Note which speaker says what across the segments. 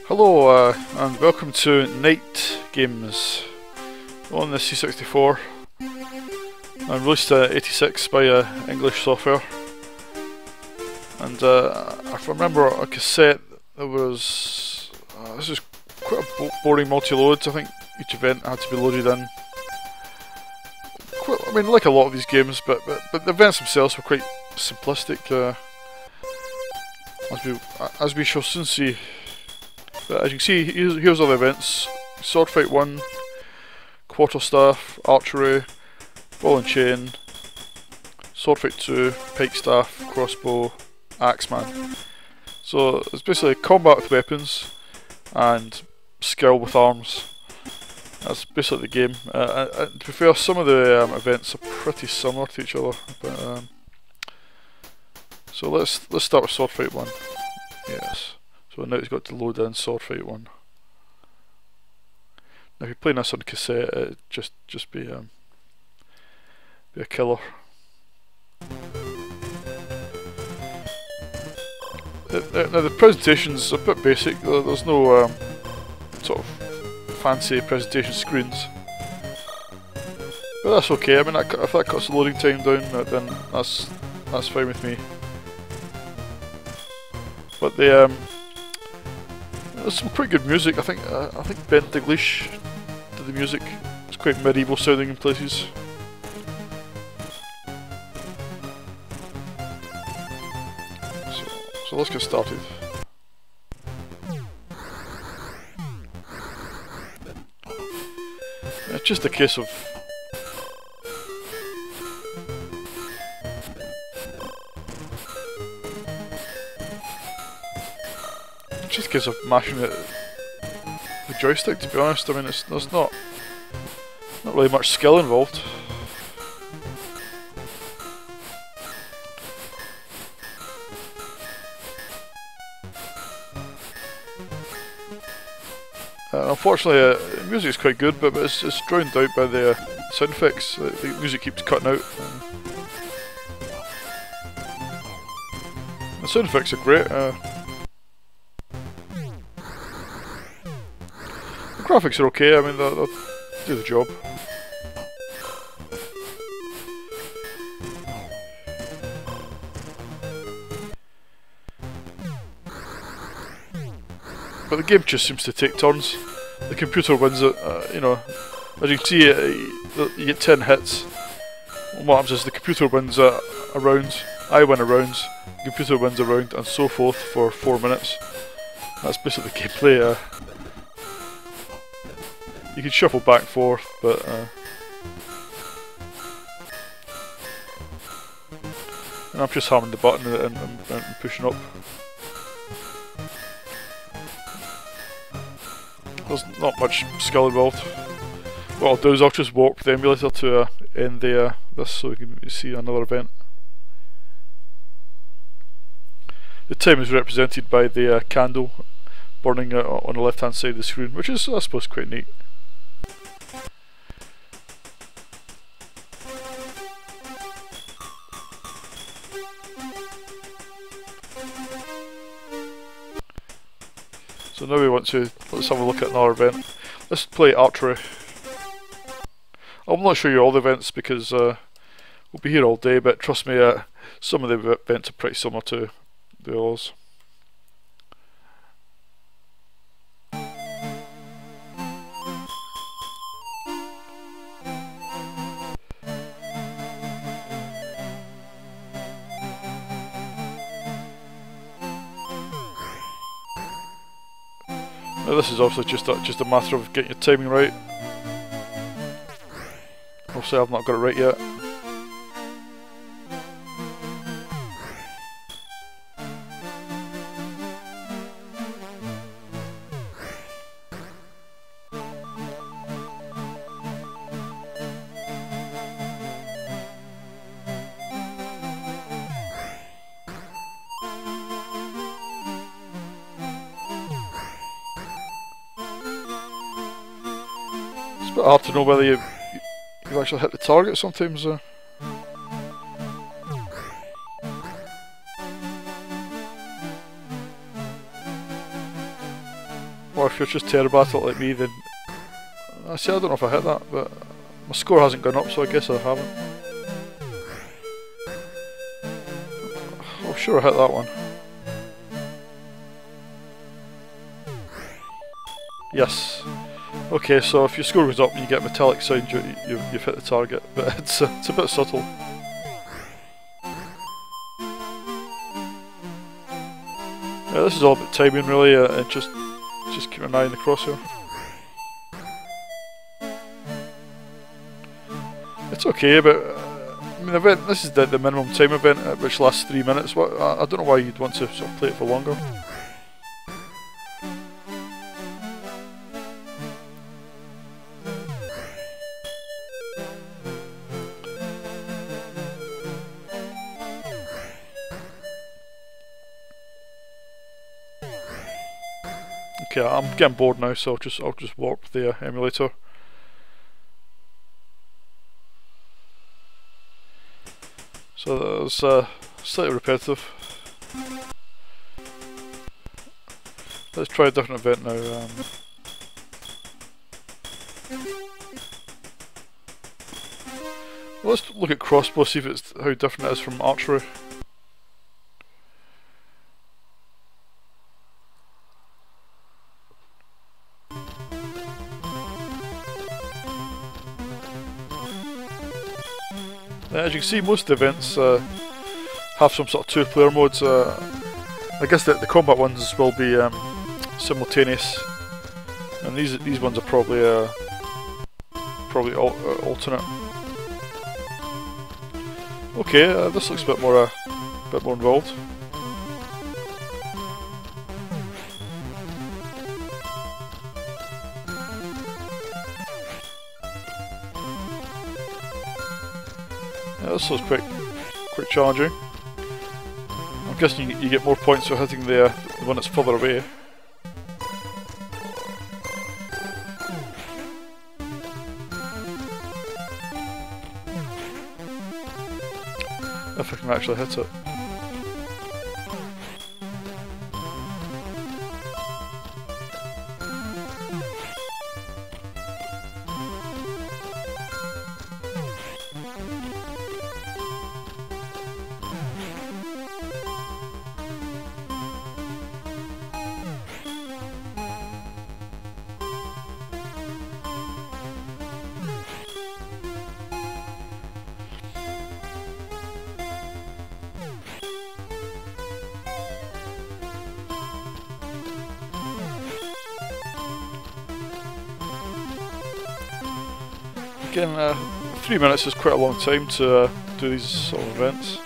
Speaker 1: Hello and welcome to Night Games on the C64 and released at 86 by English Software. And if I remember a cassette, there was this is quite a boring multi-load. I think each event had to be loaded in. I mean, like a lot of these games, but the events themselves were quite simplistic, as we shall soon see. But as you can see, here's all the events: Sword Fight 1, Quarterstaff, Archery, Ball and Chain, Sword Fight 2, Pike Staff, Crossbow, Axeman. So it's basically combat with weapons and skill with arms. That's basically the game. To be fair, some of the events are pretty similar to each other. But, so let's start with Sword Fight 1. Yes. So now it's got to load in Sword Fight 1. Now if you're playing this on cassette, it'd just be a killer. Now the presentation's a bit basic. There's no sort of fancy presentation screens, but that's okay. I mean, if that cuts the loading time down, then that's fine with me. But there's some pretty good music. I think Ben Daglish did the music. It's quite medieval sounding in places. So let's get started. It's just a case of mashing it the joystick, to be honest. I mean, there's not really much skill involved. Unfortunately, the music is quite good, but it's drowned out by the sound effects. The music keeps cutting out. The sound effects are great. The graphics are okay. I mean, they'll do the job. But the game just seems to take turns. The computer wins it, you know. As you can see, you get 10 hits. What happens is the computer wins a round, I win a round, the computer wins a round, and so forth for 4 minutes. That's basically the gameplay. You can shuffle back and forth, but and I'm just hammering the button and pushing up. There's not much skill involved. What I'll do is I'll just warp the emulator to end this so we can see another event. The time is represented by the candle burning on the left hand side of the screen, which is, I suppose, quite neat. So now let's have a look at another event. Let's play Archery. I'm not show you all the events because we'll be here all day, but trust me, some of the events are pretty similar to the others. Now this is obviously just a matter of getting your timing right. Obviously I've not got it right yet. It's a bit hard to know whether you actually hit the target sometimes. or if you're just terrible at it like me, then I don't know if I hit that, but my score hasn't gone up, so I guess I haven't. I'm sure I hit that one. Yes. Okay, so if your score goes up and you get metallic sound, you've hit the target, but it's a bit subtle. Yeah, this is all about timing really, and just keep an eye on the crosshair. It's okay, but I mean, this is the minimum time event, which lasts 3 minutes. I don't know why you'd want to sort of play it for longer. Okay, I'm getting bored now, so I'll just warp the emulator. So that was slightly repetitive. Let's try a different event now. Let's look at crossbow, see if it's how different it is from archery. As you can see, most of the events have some sort of 2-player modes. I guess the combat ones will be simultaneous, and these ones are probably alternate. Okay, this looks a bit more involved. Yeah, this looks quite challenging. I'm guessing you get more points for hitting the one that's further away. If I can actually hit it. Again, 3 minutes is quite a long time to do these sort of events.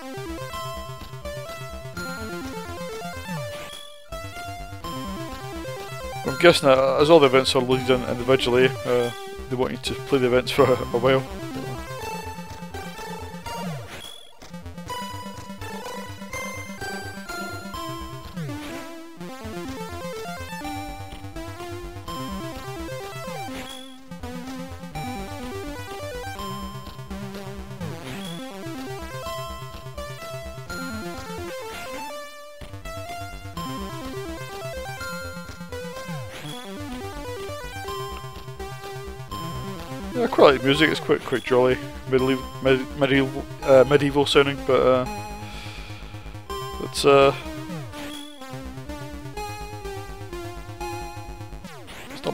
Speaker 1: I'm guessing that as all the events are loaded in individually, they want you to play the events for a while. Yeah, I quite like the music. It's quite jolly, medieval sounding, but it's not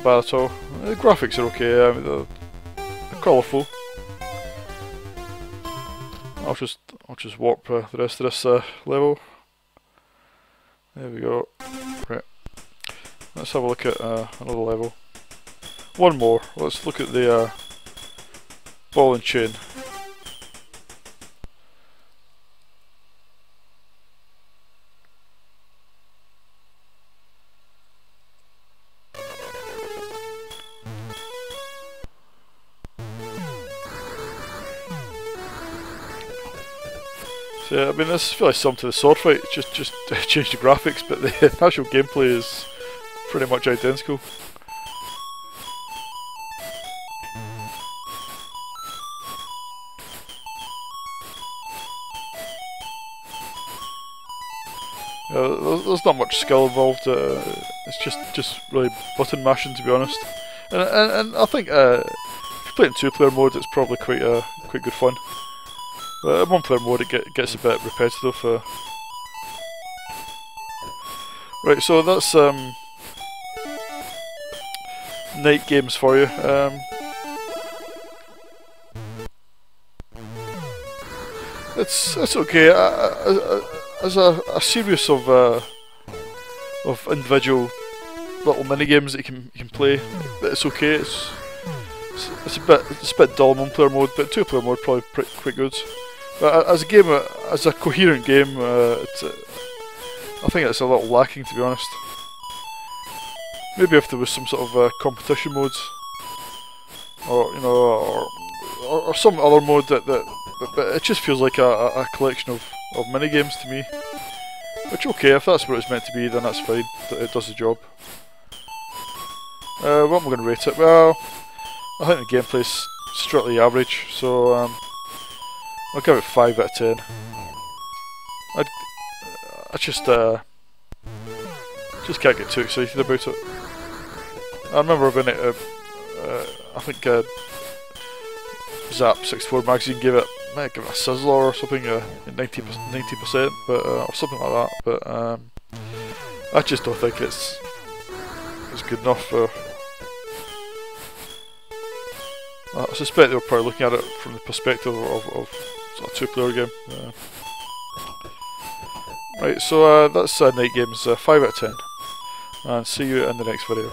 Speaker 1: bad at all. The graphics are okay. I mean, they're colourful. I'll just warp the rest of this level. There we go. Right. Let's have a look at another level. One more. Let's look at the ball and chain. So yeah, I mean, this is fairly similar to the sword fight. Just change the graphics, but the actual gameplay is pretty much identical. There's not much skill involved. It's just really button mashing, to be honest. And I think if you play it in two-player mode, it's probably quite good fun. But in one-player mode, it gets a bit repetitive. Right, so that's night games for you. It's okay. As a series of individual little mini games that you can play, it's okay. It's a bit dull in one-player mode, but two-player mode probably quite good. But as a game, as a coherent game, I think it's a little lacking, to be honest. Maybe if there was some sort of competition modes, or you know, or some other mode that but it just feels like a collection of mini games to me. Which, okay, if that's what it's meant to be, then that's fine. It does the job. What am I going to rate it? Well, I think the gameplay's strictly average, so I'll give it 5 out of 10. I just can't get too excited about it. I remember when it, I think C64 magazine might give it a sizzler or something, 90%, but or something like that. But I just don't think it's good enough for. I suspect they were probably looking at it from the perspective of sort of two-player game. Right, so that's Night Games 5 out of 10, and see you in the next video.